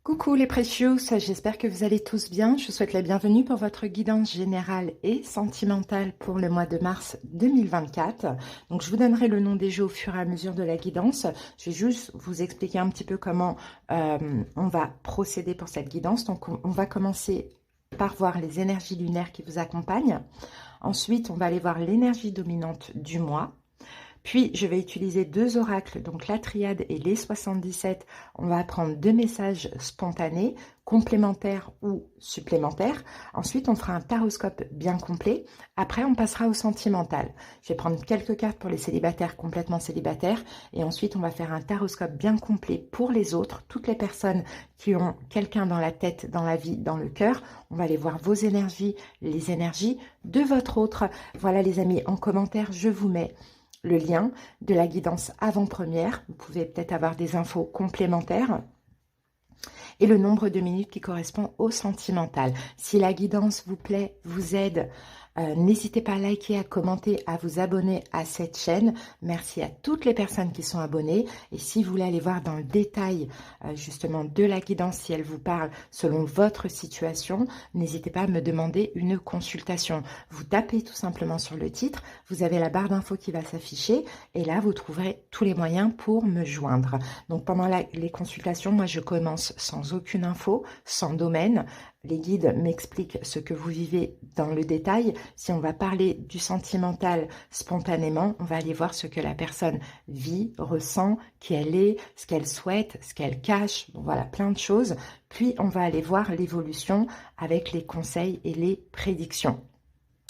Coucou les Precious, j'espère que vous allez tous bien. Je vous souhaite la bienvenue pour votre guidance générale et sentimentale pour le mois de mars 2024. Donc je vous donnerai le nom des jeux au fur et à mesure de la guidance. Je vais juste vous expliquer un petit peu comment on va procéder pour cette guidance. Donc on va commencer par voir les énergies lunaires qui vous accompagnent. Ensuite, on va aller voir l'énergie dominante du mois. Puis, je vais utiliser deux oracles, donc la triade et les 77. On va apprendre deux messages spontanés, complémentaires ou supplémentaires. Ensuite, on fera un taroscope bien complet. Après, on passera au sentimental. Je vais prendre quelques cartes pour les célibataires, complètement célibataires. Et ensuite, on va faire un taroscope bien complet pour les autres, toutes les personnes qui ont quelqu'un dans la tête, dans la vie, dans le cœur. On va aller voir vos énergies, les énergies de votre autre. Voilà les amis, en commentaire, je vous mets le lien de la guidance avant-première. Vous pouvez peut-être avoir des infos complémentaires. Et le nombre de minutes qui correspond au sentimental. Si la guidance vous plaît, vous aide, n'hésitez pas à liker, à commenter, à vous abonner à cette chaîne. Merci à toutes les personnes qui sont abonnées. Et si vous voulez aller voir dans le détail justement de la guidance, si elle vous parle selon votre situation, n'hésitez pas à me demander une consultation. Vous tapez tout simplement sur le titre, vous avez la barre d'infos qui va s'afficher et là vous trouverez tous les moyens pour me joindre. Donc pendant les consultations, moi je commence sans aucune info, sans domaine. Les guides m'expliquent ce que vous vivez dans le détail. Si on va parler du sentimental spontanément, on va aller voir ce que la personne vit, ressent, qui elle est, ce qu'elle souhaite, ce qu'elle cache. Bon, voilà, plein de choses. Puis, on va aller voir l'évolution avec les conseils et les prédictions.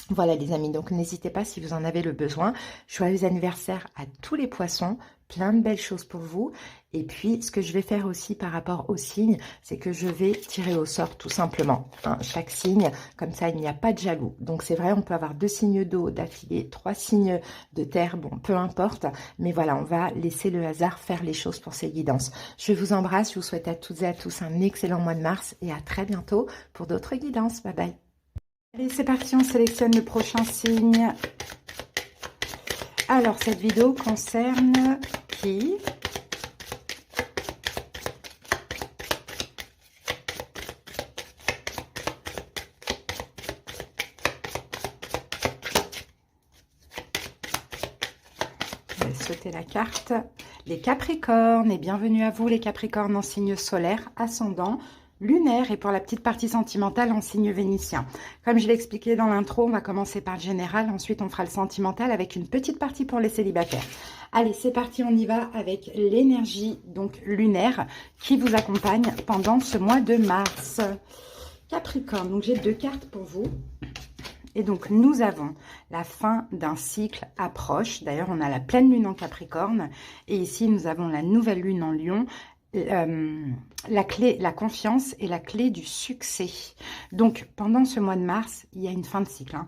Voilà les amis, donc n'hésitez pas si vous en avez le besoin. Joyeux anniversaire à tous les poissons, plein de belles choses pour vous. Et puis ce que je vais faire aussi par rapport aux signes, c'est que je vais tirer au sort tout simplement, hein, chaque signe, comme ça il n'y a pas de jaloux. Donc c'est vrai, on peut avoir 2 signes d'eau d'affilée, 3 signes de terre, bon peu importe. Mais voilà, on va laisser le hasard faire les choses pour ces guidances. Je vous embrasse, je vous souhaite à toutes et à tous un excellent mois de mars et à très bientôt pour d'autres guidances. Bye bye. Allez, c'est parti, on sélectionne le prochain signe. Alors, cette vidéo concerne qui? Je vais sauter la carte. Les Capricornes, et bienvenue à vous les Capricornes en signe solaire, ascendant, lunaire et pour la petite partie sentimentale en signe vénitien. Comme je l'ai expliqué dans l'intro, on va commencer par le général, ensuite on fera le sentimental avec une petite partie pour les célibataires. Allez, c'est parti, on y va avec l'énergie donc lunaire qui vous accompagne pendant ce mois de mars. Capricorne, donc j'ai deux cartes pour vous. Et donc, nous avons la fin d'un cycle approche. D'ailleurs, on a la pleine lune en Capricorne. Et ici, nous avons la nouvelle lune en Lion. La clé, la confiance est la clé du succès. Donc, pendant ce mois de mars, il y a une fin de cycle. Hein.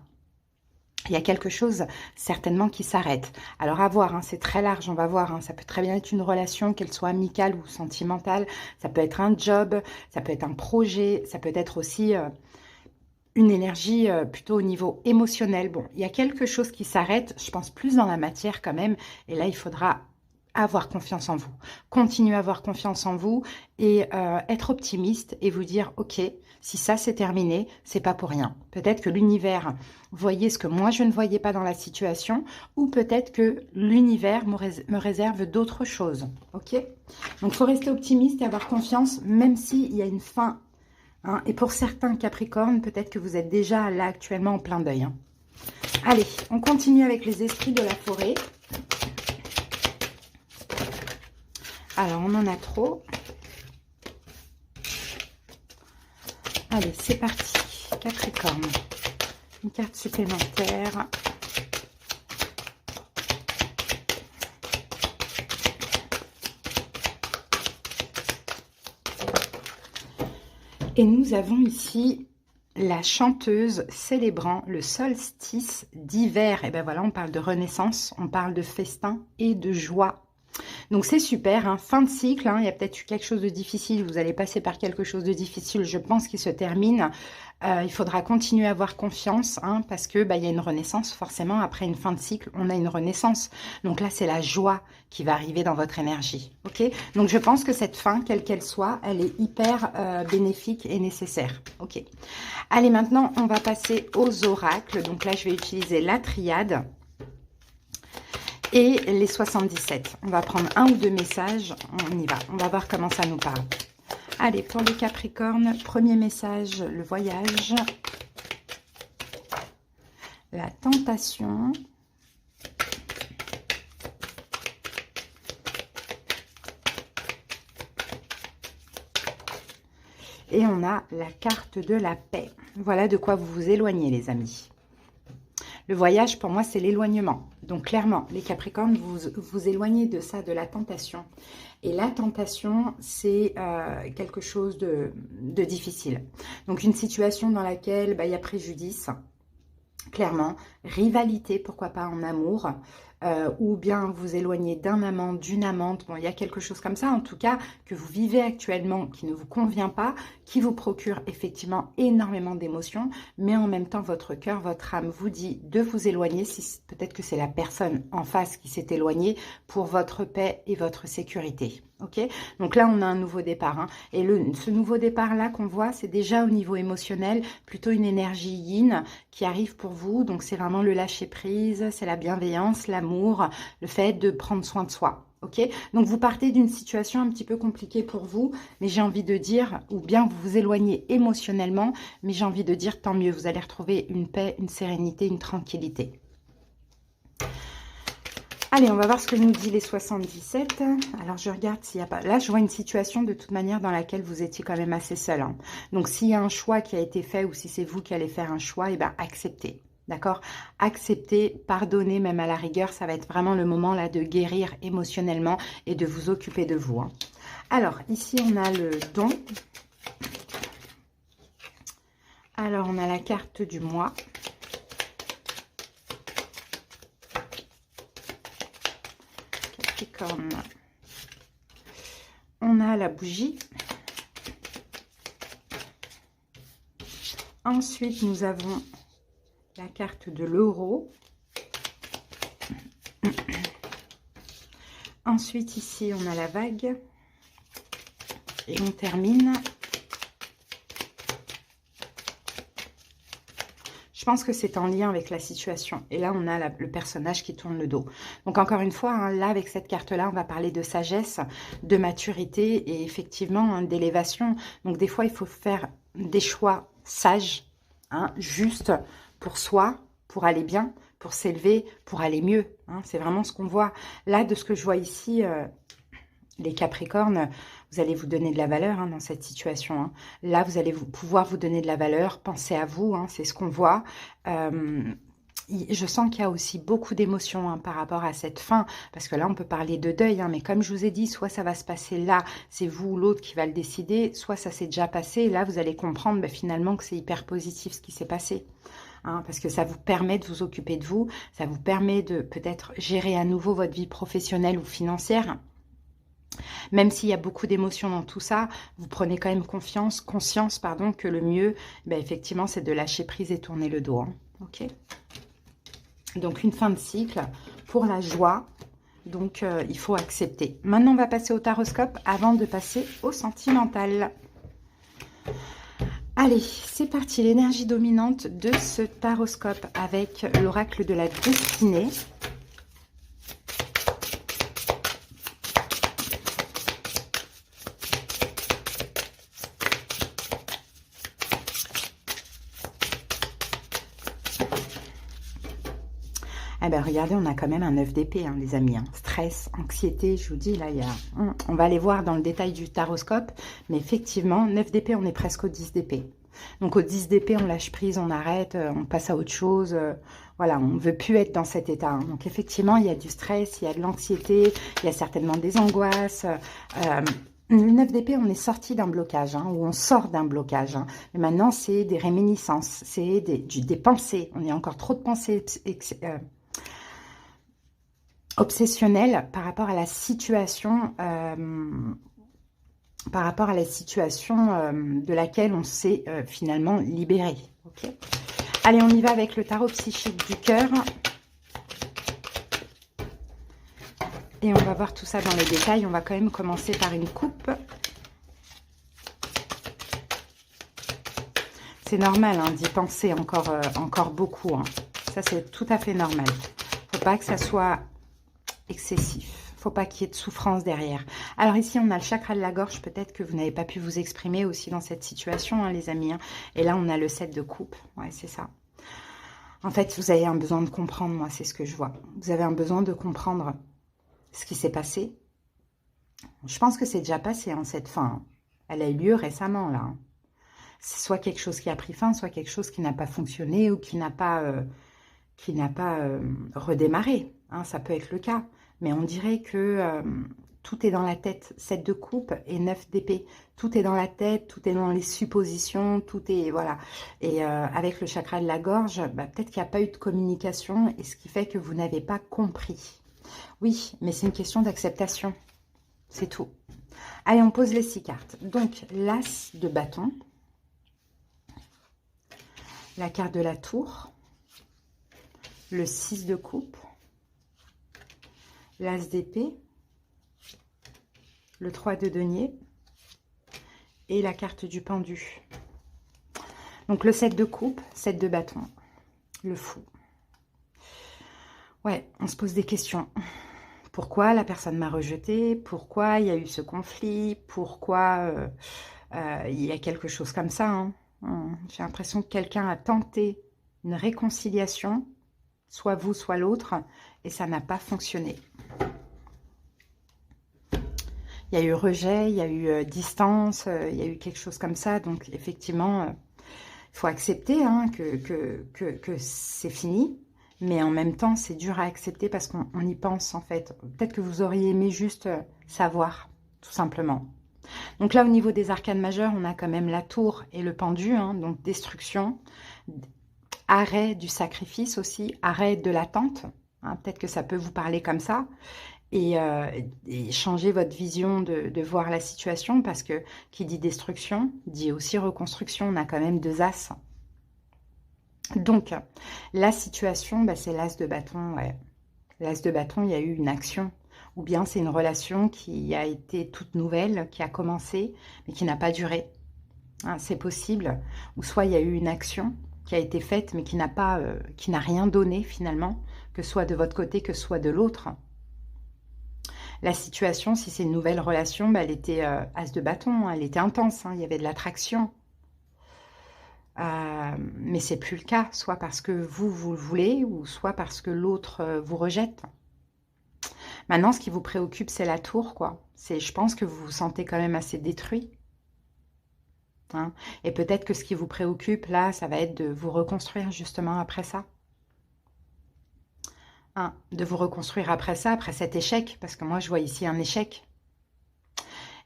Il y a quelque chose certainement qui s'arrête. Alors à voir, hein, c'est très large, on va voir. Hein, ça peut très bien être une relation, qu'elle soit amicale ou sentimentale. Ça peut être un job, ça peut être un projet, ça peut être aussi une énergie plutôt au niveau émotionnel. Bon, il y a quelque chose qui s'arrête, je pense plus dans la matière quand même. Et là, il faudra avoir confiance en vous. Continuez à avoir confiance en vous et être optimiste et vous dire, ok, si ça c'est terminé, c'est pas pour rien. Peut-être que l'univers voyait ce que moi je ne voyais pas dans la situation ou peut-être que l'univers me réserve d'autres choses. Ok? Donc, il faut rester optimiste et avoir confiance même s'il y a une fin. Hein, et pour certains Capricornes, peut-être que vous êtes déjà là actuellement en plein deuil. Hein. Allez, on continue avec les esprits de la forêt. Alors, on en a trop. Allez, c'est parti. Capricorne. Une carte supplémentaire. Et nous avons ici la chanteuse célébrant le solstice d'hiver. Et bien voilà, on parle de renaissance, on parle de festin et de joie. Donc c'est super, hein, fin de cycle, hein, il y a peut-être eu quelque chose de difficile, vous allez passer par quelque chose de difficile, je pense qu'il se termine. Il faudra continuer à avoir confiance, hein, parce que il y a une renaissance, forcément, après une fin de cycle, on a une renaissance. Donc là, c'est la joie qui va arriver dans votre énergie, ok? Donc je pense que cette fin, quelle qu'elle soit, elle est hyper bénéfique et nécessaire, ok? Allez, maintenant, on va passer aux oracles. Donc là, je vais utiliser la triade et les 77. On va prendre un ou deux messages, on y va. On va voir comment ça nous parle. Allez, pour les Capricornes, premier message, le voyage, la tentation, et on a la carte de la paix. Voilà de quoi vous vous éloignez, les amis. Le voyage, pour moi, c'est l'éloignement. Donc, clairement, les Capricornes, vous vous éloignez de ça, de la tentation. Et la tentation, c'est quelque chose de difficile. Donc, une situation dans laquelle il y a préjudice, clairement, rivalité, pourquoi pas en amour, ou bien vous éloigner d'un amant, d'une amante, bon, il y a quelque chose comme ça, en tout cas, que vous vivez actuellement, qui ne vous convient pas, qui vous procure effectivement énormément d'émotions, mais en même temps, votre cœur, votre âme vous dit de vous éloigner, si peut-être que c'est la personne en face qui s'est éloignée, pour votre paix et votre sécurité. Ok, donc là on a un nouveau départ, hein. Et ce nouveau départ là qu'on voit, c'est déjà au niveau émotionnel plutôt une énergie yin qui arrive pour vous. Donc c'est vraiment le lâcher prise, c'est la bienveillance, l'amour, le fait de prendre soin de soi. Ok, donc vous partez d'une situation un petit peu compliquée pour vous, mais j'ai envie de dire, ou bien vous vous éloignez émotionnellement, mais j'ai envie de dire tant mieux, vous allez retrouver une paix, une sérénité, une tranquillité. Allez, on va voir ce que nous dit les 77. Alors, je regarde s'il n'y a pas... Là, je vois une situation de toute manière dans laquelle vous étiez quand même assez seul, hein. Donc, s'il y a un choix qui a été fait ou si c'est vous qui allez faire un choix, eh bien, acceptez. D'accord? Acceptez, pardonnez, même à la rigueur. Ça va être vraiment le moment là de guérir émotionnellement et de vous occuper de vous, hein. Alors, ici, on a le don. Alors, on a la carte du mois. Capricorne. On a la bougie. Ensuite, nous avons la carte de l'euro. Ensuite, ici, on a la vague. Et on termine. Je pense que c'est en lien avec la situation. Et là, on a le personnage qui tourne le dos. Donc, encore une fois, hein, là, avec cette carte-là, on va parler de sagesse, de maturité et effectivement hein, d'élévation. Donc, des fois, il faut faire des choix sages, hein, justes pour soi, pour aller bien, pour s'élever, pour aller mieux, hein. C'est vraiment ce qu'on voit. Là, de ce que je vois ici... les Capricornes, vous allez vous donner de la valeur hein, dans cette situation, hein. Là, vous allez pouvoir vous donner de la valeur. Pensez à vous, hein, c'est ce qu'on voit. Je sens qu'il y a aussi beaucoup d'émotions hein, par rapport à cette fin. Parce que là, on peut parler de deuil. Hein, mais comme je vous ai dit, soit ça va se passer là, c'est vous ou l'autre qui va le décider. Soit ça s'est déjà passé. Et là, vous allez comprendre finalement que c'est hyper positif ce qui s'est passé. Hein, parce que ça vous permet de vous occuper de vous. Ça vous permet de peut-être gérer à nouveau votre vie professionnelle ou financière. Même s'il y a beaucoup d'émotions dans tout ça, vous prenez quand même conscience que le mieux, effectivement, c'est de lâcher prise et tourner le dos. Hein. Ok. Donc, une fin de cycle pour la joie. Donc, il faut accepter. Maintenant, on va passer au taroscope avant de passer au sentimental. Allez, c'est parti. L'énergie dominante de ce taroscope avec l'oracle de la destinée. Eh bien, regardez, on a quand même un 9 d'épée, hein, les amis. Hein. Stress, anxiété, je vous dis, là, on va aller voir dans le détail du taroscope. Mais effectivement, 9 d'épée, on est presque au 10 d'épée. Donc, au 10 d'épée, on lâche prise, on arrête, on passe à autre chose. Voilà, on ne veut plus être dans cet état. Hein. Donc, effectivement, il y a du stress, il y a de l'anxiété, il y a certainement des angoisses. Le 9 d'épée, on est sorti d'un blocage, hein, ou on sort d'un blocage. Hein. Mais maintenant, c'est des réminiscences, c'est des pensées. On a encore trop de pensées obsessionnel par rapport à la situation, de laquelle on s'est finalement libéré. Okay. Allez, on y va avec le tarot psychique du cœur. Et on va voir tout ça dans les détails. On va quand même commencer par une coupe. C'est normal hein, d'y penser encore beaucoup. Hein. Ça, c'est tout à fait normal. Il ne faut pas que ça soit excessif. Il ne faut pas qu'il y ait de souffrance derrière. Alors ici, on a le chakra de la gorge. Peut-être que vous n'avez pas pu vous exprimer aussi dans cette situation, hein, les amis. Hein. Et là, on a le 7 de coupe. Ouais, c'est ça. En fait, vous avez un besoin de comprendre, moi, c'est ce que je vois. Vous avez un besoin de comprendre ce qui s'est passé. Je pense que c'est déjà passé, hein, cette fin. Elle a eu lieu récemment, là. C'est soit quelque chose qui a pris fin, soit quelque chose qui n'a pas fonctionné ou qui n'a pas, redémarré. Hein, ça peut être le cas. Mais on dirait que tout est dans la tête. 7 de coupe et 9 d'épée. Tout est dans la tête, tout est dans les suppositions, tout est... Voilà. Et avec le chakra de la gorge, bah, peut-être qu'il n'y a pas eu de communication et ce qui fait que vous n'avez pas compris. Oui, mais c'est une question d'acceptation. C'est tout. Allez, on pose les 6 cartes. Donc, l'as de bâton. La carte de la tour. Le 6 de coupe. L'as d'épée. Le 3 de denier. Et la carte du pendu. Donc, le 7 de coupe, 7 de bâton. Le fou. Ouais, on se pose des questions. Pourquoi la personne m'a rejeté? Pourquoi il y a eu ce conflit? Pourquoi il y a quelque chose comme ça hein. J'ai l'impression que quelqu'un a tenté une réconciliation, soit vous, soit l'autre, et ça n'a pas fonctionné. Il y a eu rejet, il y a eu distance, il y a eu quelque chose comme ça. Donc, effectivement, il faut accepter hein, que c'est fini. Mais en même temps, c'est dur à accepter parce qu'on y pense, en fait. Peut-être que vous auriez aimé juste savoir, tout simplement. Donc là, au niveau des arcanes majeures, on a quand même la tour et le pendu. Hein, donc, destruction, arrêt du sacrifice aussi, arrêt de l'attente. Hein, peut-être que ça peut vous parler comme ça. Et changer votre vision de voir la situation. Parce que qui dit destruction, dit aussi reconstruction. On a quand même 2 as. Donc, la situation, bah, c'est l'as de bâton. Ouais. L'as de bâton, il y a eu une action. Ou bien c'est une relation qui a été toute nouvelle, qui a commencé, mais qui n'a pas duré. Hein, c'est possible. Ou soit il y a eu une action qui a été faite, mais qui n'a rien donné finalement, que ce soit de votre côté, que ce soit de l'autre. La situation, si c'est une nouvelle relation, bah, elle était as de bâton, elle était intense, hein, il y avait de l'attraction. Mais c'est plus le cas, soit parce que vous le voulez, ou soit parce que l'autre vous rejette. Maintenant, ce qui vous préoccupe, c'est la tour, quoi. Je pense que vous vous sentez quand même assez détruit. Hein. Et peut-être que ce qui vous préoccupe, là, ça va être de vous reconstruire justement après ça. Hein. De vous reconstruire après ça, après cet échec, parce que moi, je vois ici un échec.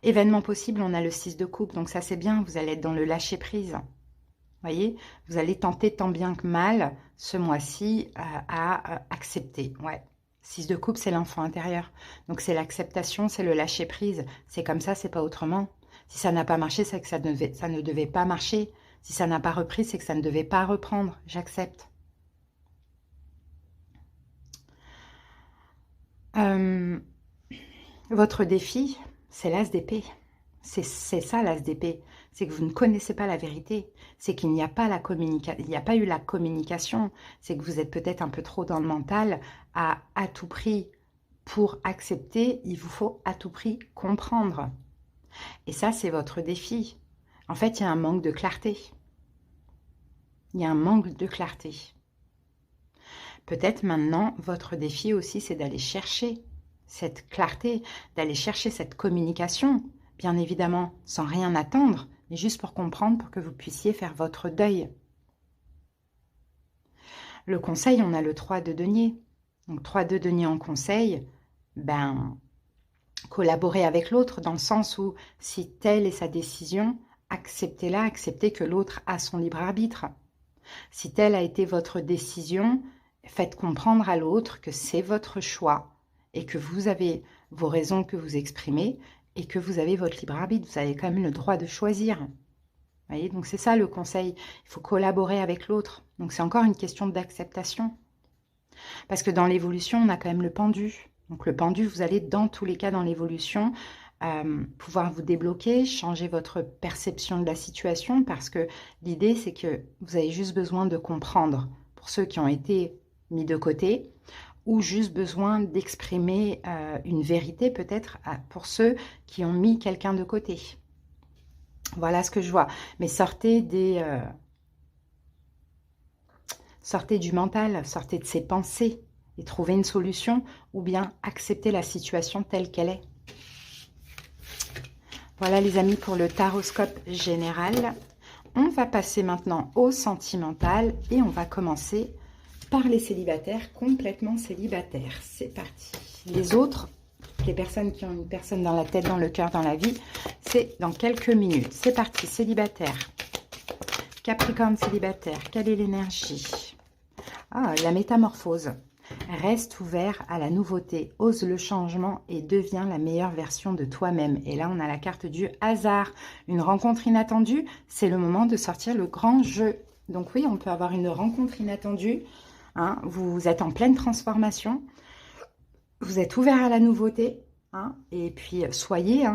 Événement possible, on a le 6 de coupe, donc ça, c'est bien, vous allez être dans le lâcher-prise. Voyez, vous allez tenter tant bien que mal ce mois-ci à accepter. Ouais. 6 de coupe, c'est l'enfant intérieur. Donc, c'est l'acceptation, c'est le lâcher-prise. C'est comme ça, c'est pas autrement. Si ça n'a pas marché, c'est que ça ne devait pas marcher. Si ça n'a pas repris, c'est que ça ne devait pas reprendre. J'accepte. Votre défi, c'est l'as d'épée. C'est ça l'as d'épée. C'est que vous ne connaissez pas la vérité. C'est qu'il n'y a pas eu la communication. C'est que vous êtes peut-être un peu trop dans le mental à tout prix. Pour accepter, il vous faut à tout prix comprendre. Et ça, c'est votre défi. En fait, il y a un manque de clarté. Il y a un manque de clarté. Peut-être maintenant, votre défi aussi, c'est d'aller chercher cette clarté, d'aller chercher cette communication. Bien évidemment, sans rien attendre, mais juste pour comprendre, pour que vous puissiez faire votre deuil. Le conseil, on a le 3 de denier. Donc 3 de denier en conseil, ben, collaborer avec l'autre dans le sens où si telle est sa décision, acceptez-la, acceptez que l'autre a son libre arbitre. Si telle a été votre décision, faites comprendre à l'autre que c'est votre choix et que vous avez vos raisons que vous exprimez et que vous avez votre libre arbitre. Vous avez quand même le droit de choisir. Vous voyez, donc c'est ça le conseil. Il faut collaborer avec l'autre. Donc c'est encore une question d'acceptation. Parce que dans l'évolution, on a quand même le pendu. Donc le pendu, vous allez dans tous les cas dans l'évolution pouvoir vous débloquer, changer votre perception de la situation, parce que l'idée, c'est que vous avez juste besoin de comprendre, pour ceux qui ont été mis de côté, ou juste besoin d'exprimer une vérité peut-être pour ceux qui ont mis quelqu'un de côté. Voilà ce que je vois. Mais sortez du mental, sortez de ces pensées et trouvez une solution, ou bien acceptez la situation telle qu'elle est. Voilà les amis pour le taroscope général. On va passer maintenant au sentimental et on va commencer par les célibataires, complètement célibataires. C'est parti. Les autres, les personnes qui ont une personne dans la tête, dans le cœur, dans la vie, c'est dans quelques minutes. C'est parti, célibataire. Capricorne célibataire, quelle est l'énergie? Ah, la métamorphose. Reste ouvert à la nouveauté, ose le changement et deviens la meilleure version de toi-même. Et là, on a la carte du hasard. Une rencontre inattendue, c'est le moment de sortir le grand jeu. Donc oui, on peut avoir une rencontre inattendue. Hein, vous êtes en pleine transformation. Vous êtes ouvert à la nouveauté. Hein, et puis, soyez,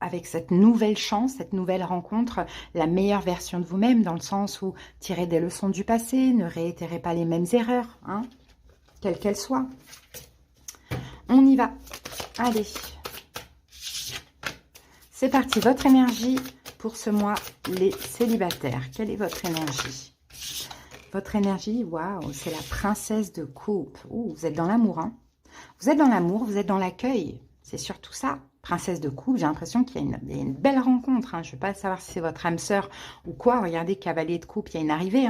avec cette nouvelle chance, cette nouvelle rencontre, la meilleure version de vous-même, dans le sens où tirez des leçons du passé, ne réitérez pas les mêmes erreurs, quelles qu'elles soient. On y va. Allez. C'est parti. Votre énergie pour ce mois, les célibataires. Quelle est votre énergie? Votre énergie, waouh, c'est la princesse de coupe. Ouh, vous êtes dans l'amour, Vous êtes dans l'amour, vous êtes dans l'accueil. C'est surtout ça. Princesse de coupe, j'ai l'impression qu'il y a une belle rencontre. Je ne veux pas savoir si c'est votre âme sœur ou quoi. Regardez, cavalier de coupe, il y a une arrivée,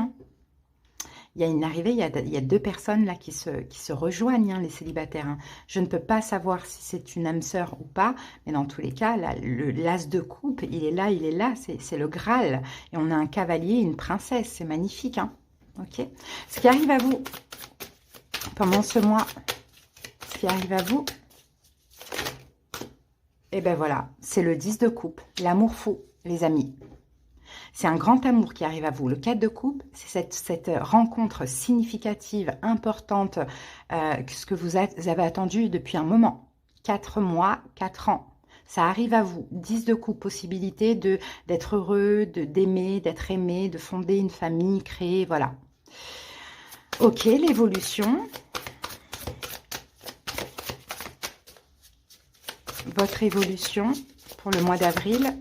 Il y a une arrivée, il y a deux personnes là qui se rejoignent, les célibataires. Je ne peux pas savoir si c'est une âme sœur ou pas, mais dans tous les cas, l'as de coupe, il est là, c'est le Graal. Et on a un cavalier et une princesse, c'est magnifique. Ok. Ce qui arrive à vous pendant ce mois, ce qui arrive à vous, et ben voilà, c'est le 10 de coupe, l'amour fou, les amis. C'est un grand amour qui arrive à vous. Le 4 de coupe, c'est cette rencontre significative, importante, ce que vous avez attendu depuis un moment. 4 mois, 4 ans. Ça arrive à vous. 10 de coupe, possibilité d'être heureux, d'aimer, d'être aimé, de fonder une famille, créer, voilà. Ok, l'évolution. Votre évolution pour le mois d'avril.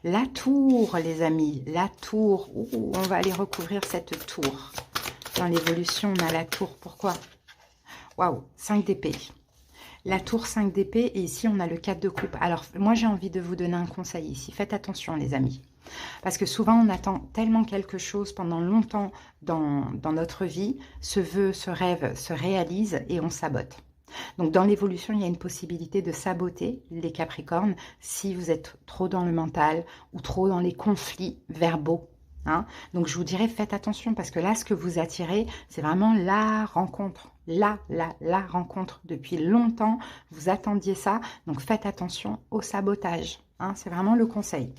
La tour, les amis, la tour. Ouh, on va aller recouvrir cette tour. Dans l'évolution, on a la tour. Pourquoi? Waouh, 5 d'épée. La tour 5 d'épée et ici, on a le 4 de coupe. Alors, moi, j'ai envie de vous donner un conseil ici. Faites attention, les amis. Parce que souvent, on attend tellement quelque chose pendant longtemps dans notre vie. Ce vœu, ce rêve se réalise et on sabote. Donc, dans l'évolution, il y a une possibilité de saboter les Capricornes si vous êtes trop dans le mental ou trop dans les conflits verbaux. Donc, je vous dirais, faites attention parce que là, ce que vous attirez, c'est vraiment la rencontre. La rencontre. Depuis longtemps, vous attendiez ça. Donc, faites attention au sabotage. C'est vraiment le conseil.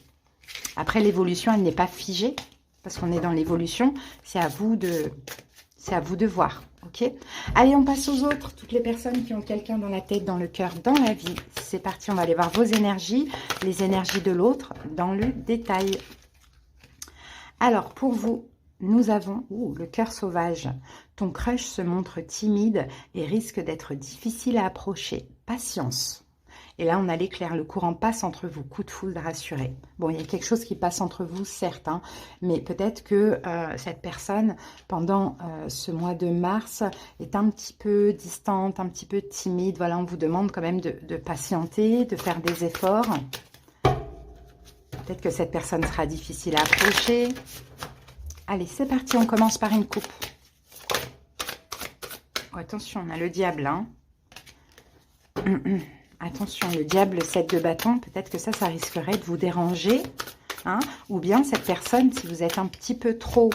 Après, l'évolution, elle n'est pas figée parce qu'on est dans l'évolution. C'est à vous de voir. Ok. Allez, on passe aux autres. Toutes les personnes qui ont quelqu'un dans la tête, dans le cœur, dans la vie. C'est parti, on va aller voir vos énergies, les énergies de l'autre dans le détail. Alors, pour vous, nous avons le cœur sauvage. Ton crush se montre timide et risque d'être difficile à approcher. Patience. Et là, on a l'éclair. Le courant passe entre vous. Coup de foudre rassuré. Bon, il y a quelque chose qui passe entre vous, certes. Mais peut-être que cette personne, pendant ce mois de mars, est un petit peu distante, un petit peu timide. Voilà, on vous demande quand même de patienter, de faire des efforts. Peut-être que cette personne sera difficile à approcher. Allez, c'est parti. On commence par une coupe. Oh, attention, on a le diable. Attention, le diable, 7 de bâton, peut-être que ça risquerait de vous déranger. hein, ou bien cette personne, si vous êtes un petit peu trop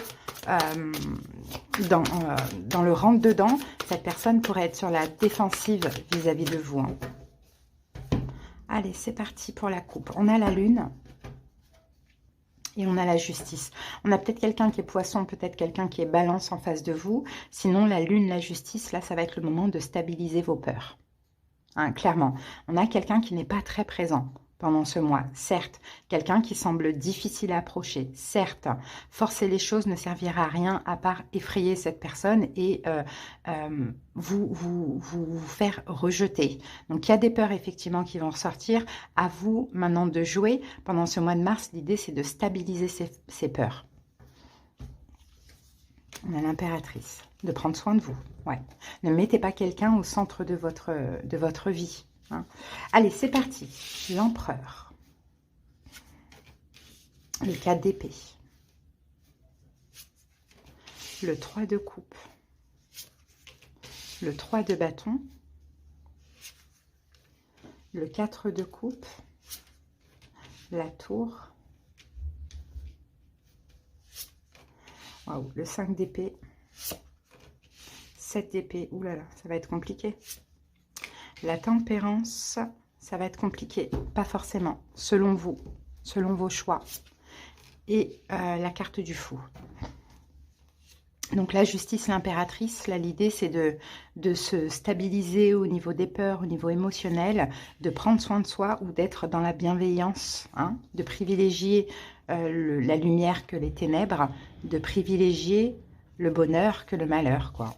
dans le rentre-dedans, cette personne pourrait être sur la défensive vis-à-vis de vous. Hein. Allez, c'est parti pour la coupe. On a la lune et on a la justice. On a peut-être quelqu'un qui est poisson, peut-être quelqu'un qui est balance en face de vous. Sinon, la lune, la justice, là, ça va être le moment de stabiliser vos peurs. Hein, clairement, on a quelqu'un qui n'est pas très présent pendant ce mois, certes, quelqu'un qui semble difficile à approcher, certes, forcer les choses ne servira à rien à part effrayer cette personne et vous faire rejeter. Donc, il y a des peurs effectivement qui vont ressortir. À vous maintenant de jouer. Pendant ce mois de mars, l'idée c'est de stabiliser ces peurs. On a l'impératrice, de prendre soin de vous. Ouais. Ne mettez pas quelqu'un au centre de votre vie. Hein. Allez, c'est parti. L'empereur. Le 4 d'épée. Le 3 de coupe. Le 3 de bâton. Le 4 de coupe. La tour. Waouh, le 5 d'épée. 7 d'épée. Ouh là là, ça va être compliqué. La tempérance, ça va être compliqué. Pas forcément, selon vous, selon vos choix. Et la carte du fou. Donc la justice, l'impératrice, là l'idée c'est de se stabiliser au niveau des peurs, au niveau émotionnel, de prendre soin de soi ou d'être dans la bienveillance, hein, de privilégier la lumière que les ténèbres, de privilégier le bonheur que le malheur, quoi.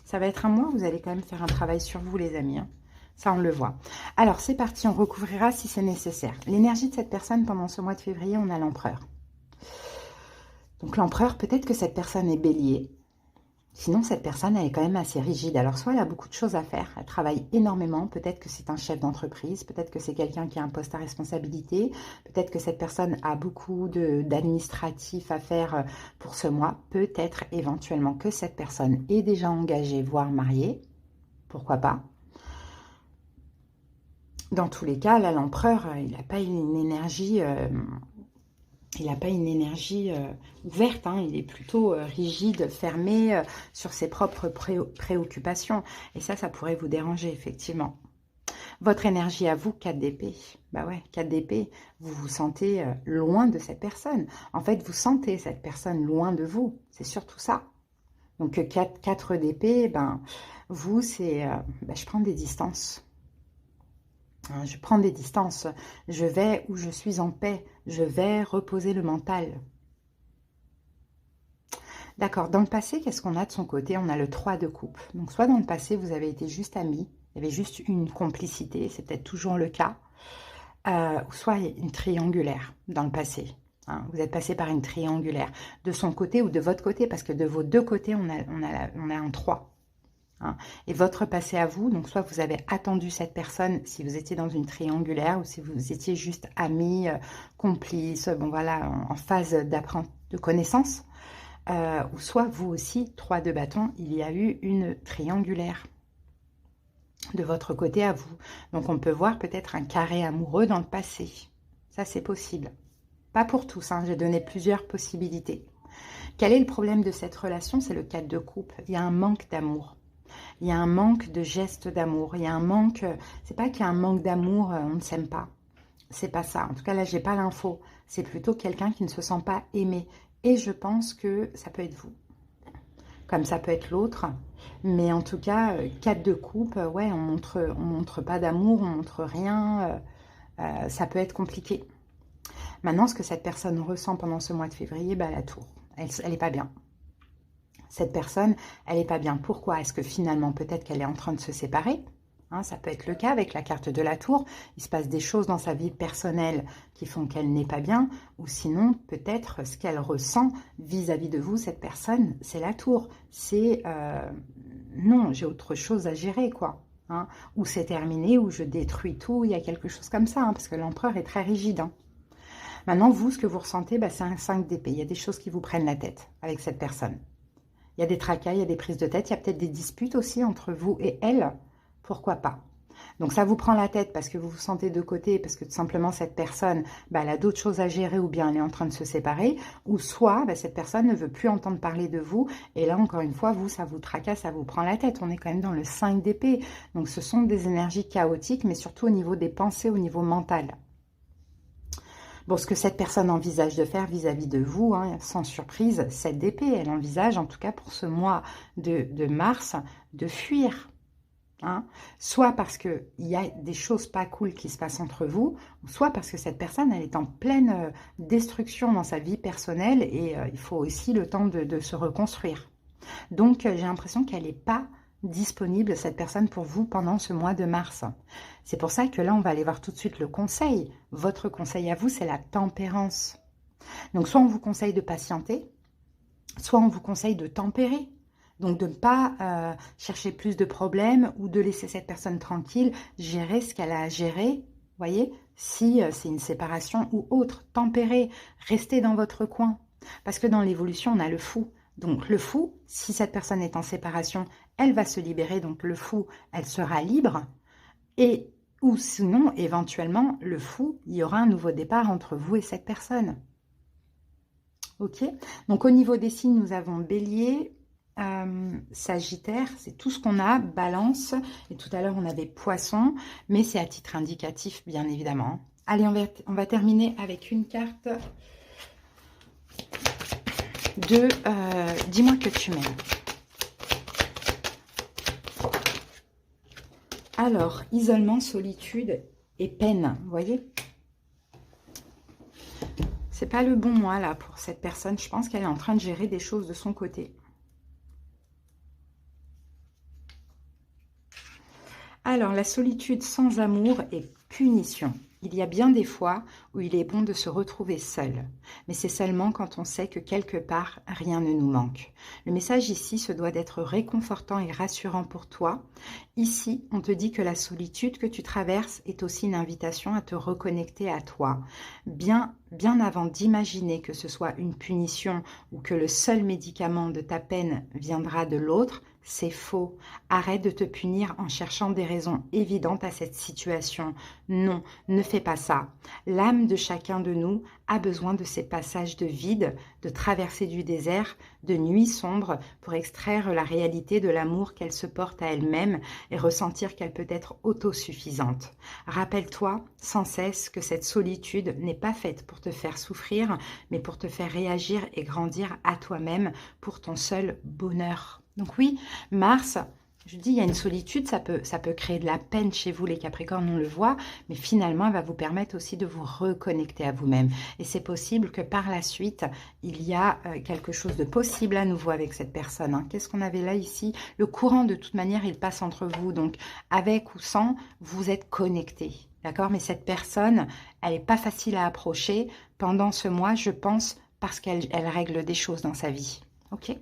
Ça va être un mois où vous allez quand même faire un travail sur vous, les amis. Hein. Ça, on le voit. Alors, c'est parti. On recouvrira si c'est nécessaire. L'énergie de cette personne pendant ce mois de février, on a l'empereur. Donc, l'empereur, peut-être que cette personne est bélier. Sinon, cette personne, elle est quand même assez rigide. Alors, soit elle a beaucoup de choses à faire. Elle travaille énormément. Peut-être que c'est un chef d'entreprise. Peut-être que c'est quelqu'un qui a un poste à responsabilité. Peut-être que cette personne a beaucoup d'administratifs à faire pour ce mois. Peut-être éventuellement que cette personne est déjà engagée, voire mariée. Pourquoi pas? Dans tous les cas, là, l'empereur, il n'a pas une énergie... il n'a pas une énergie ouverte, hein, il est plutôt rigide, fermé sur ses propres préoccupations. Et ça pourrait vous déranger, effectivement. Votre énergie à vous, 4 d'épée. Bah ouais, 4 d'épée, vous vous sentez loin de cette personne. En fait, vous sentez cette personne loin de vous. C'est surtout ça. Donc, 4 d'épée, ben, vous, c'est... je prends des distances. Je prends des distances, je vais où je suis en paix, je vais reposer le mental. D'accord, dans le passé, qu'est-ce qu'on a de son côté? On a le 3 de coupe. Donc, soit dans le passé, vous avez été juste amis, il y avait juste une complicité, c'est peut-être toujours le cas, ou soit une triangulaire dans le passé. Hein, vous êtes passé par une triangulaire, de son côté ou de votre côté, parce que de vos deux côtés, on a un 3. Hein. Et votre passé à vous, donc soit vous avez attendu cette personne si vous étiez dans une triangulaire ou si vous étiez juste amis, complices, bon voilà, en phase de connaissance, ou soit vous aussi, 3 de bâton, il y a eu une triangulaire de votre côté à vous. Donc on peut voir peut-être un carré amoureux dans le passé. Ça c'est possible. Pas pour tous, hein, j'ai donné plusieurs possibilités. Quel est le problème de cette relation? C'est le 4 de coupe. Il y a un manque d'amour. Il y a un manque de gestes d'amour. Il y a un manque... C'est pas qu'il y a un manque d'amour, on ne s'aime pas. C'est pas ça. En tout cas, là, j'ai pas l'info. C'est plutôt quelqu'un qui ne se sent pas aimé. Et je pense que ça peut être vous. Comme ça peut être l'autre. Mais en tout cas, 4 de coupe, ouais, on montre pas d'amour, on montre rien. Ça peut être compliqué. Maintenant, ce que cette personne ressent pendant ce mois de février, bah, la tour. Elle n'est pas bien. Cette personne, elle n'est pas bien. Pourquoi? Est-ce que finalement, peut-être qu'elle est en train de se séparer? Hein, ça peut être le cas avec la carte de la tour. Il se passe des choses dans sa vie personnelle qui font qu'elle n'est pas bien. Ou sinon, peut-être ce qu'elle ressent vis-à-vis de vous, cette personne, c'est la tour. C'est non, j'ai autre chose à gérer, quoi. Hein, ou c'est terminé, ou je détruis tout. Il y a quelque chose comme ça, hein, parce que l'empereur est très rigide. Hein. Maintenant, vous, ce que vous ressentez, bah, c'est un 5 d'épée. Il y a des choses qui vous prennent la tête avec cette personne. Il y a des tracas, il y a des prises de tête, il y a peut-être des disputes aussi entre vous et elle. Pourquoi pas? Donc ça vous prend la tête parce que vous vous sentez de côté, parce que tout simplement cette personne, bah, elle a d'autres choses à gérer ou bien elle est en train de se séparer, ou soit bah, cette personne ne veut plus entendre parler de vous, et là encore une fois, vous, ça vous tracasse, ça vous prend la tête. On est quand même dans le 5 d'épée, donc ce sont des énergies chaotiques, mais surtout au niveau des pensées, au niveau mental. Bon, ce que cette personne envisage de faire vis-à-vis de vous, hein, sans surprise, 7 d'épée, elle envisage, en tout cas pour ce mois de mars, de fuir. Hein, soit parce qu'il y a des choses pas cool qui se passent entre vous, soit parce que cette personne, elle est en pleine destruction dans sa vie personnelle et il faut aussi le temps de se reconstruire. Donc, j'ai l'impression qu'elle n'est pas disponible, cette personne, pour vous pendant ce mois de mars. C'est pour ça que là, on va aller voir tout de suite le conseil. Votre conseil à vous, c'est la tempérance. Donc, soit on vous conseille de patienter, soit on vous conseille de tempérer. Donc, de ne pas chercher plus de problèmes ou de laisser cette personne tranquille, gérer ce qu'elle a à gérer, voyez, si c'est une séparation ou autre. Tempérer, restez dans votre coin. Parce que dans l'évolution, on a le fou. Donc, le fou, si cette personne est en séparation, elle va se libérer. Donc, le fou, elle sera libre. Et, ou sinon, éventuellement, le fou, il y aura un nouveau départ entre vous et cette personne. Ok? Donc, au niveau des signes, nous avons Bélier, Sagittaire, c'est tout ce qu'on a, Balance, et tout à l'heure on avait Poisson, mais c'est à titre indicatif bien évidemment. Allez, on va terminer avec une carte de dis-moi que tu m'aimes. Alors, isolement, solitude et peine, vous voyez? C'est pas le bon mois là pour cette personne, je pense qu'elle est en train de gérer des choses de son côté. Alors, la solitude sans amour et punition. Il y a bien des fois où il est bon de se retrouver seul, mais c'est seulement quand on sait que quelque part, rien ne nous manque. Le message ici se doit d'être réconfortant et rassurant pour toi. Ici, on te dit que la solitude que tu traverses est aussi une invitation à te reconnecter à toi. Bien avant d'imaginer que ce soit une punition ou que le seul médicament de ta peine viendra de l'autre, c'est faux. Arrête de te punir en cherchant des raisons évidentes à cette situation. Non, ne fais pas ça. L'âme de chacun de nous a besoin de ces passages de vide, de traversée du désert, de nuits sombres pour extraire la réalité de l'amour qu'elle se porte à elle-même et ressentir qu'elle peut être autosuffisante. Rappelle-toi sans cesse que cette solitude n'est pas faite pour te faire souffrir, mais pour te faire réagir et grandir à toi-même pour ton seul bonheur. Donc oui, Mars, je dis, il y a une solitude, ça peut créer de la peine chez vous, les Capricornes, on le voit, mais finalement, elle va vous permettre aussi de vous reconnecter à vous-même. Et c'est possible que par la suite, il y a quelque chose de possible à nouveau avec cette personne. Hein. Qu'est-ce qu'on avait là ici? Le courant, de toute manière, il passe entre vous. Donc, avec ou sans, vous êtes connectés. D'accord? Mais cette personne, elle n'est pas facile à approcher pendant ce mois, je pense, parce qu'elle règle des choses dans sa vie. Ok?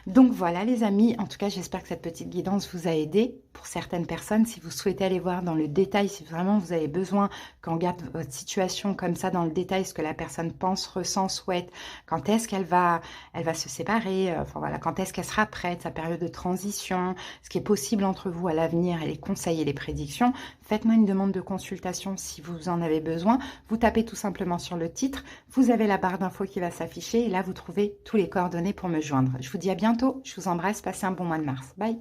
Donc voilà les amis, en tout cas j'espère que cette petite guidance vous a aidé. Pour certaines personnes, si vous souhaitez aller voir dans le détail, si vraiment vous avez besoin qu'on regarde votre situation comme ça dans le détail, ce que la personne pense, ressent, souhaite, quand est-ce qu'elle va se séparer, enfin voilà, quand est-ce qu'elle sera prête, sa période de transition, ce qui est possible entre vous à l'avenir et les conseils et les prédictions, faites-moi une demande de consultation si vous en avez besoin. Vous tapez tout simplement sur le titre, vous avez la barre d'infos qui va s'afficher et là vous trouvez tous les coordonnées pour me joindre. Je vous dis à bientôt, je vous embrasse, passez un bon mois de mars. Bye.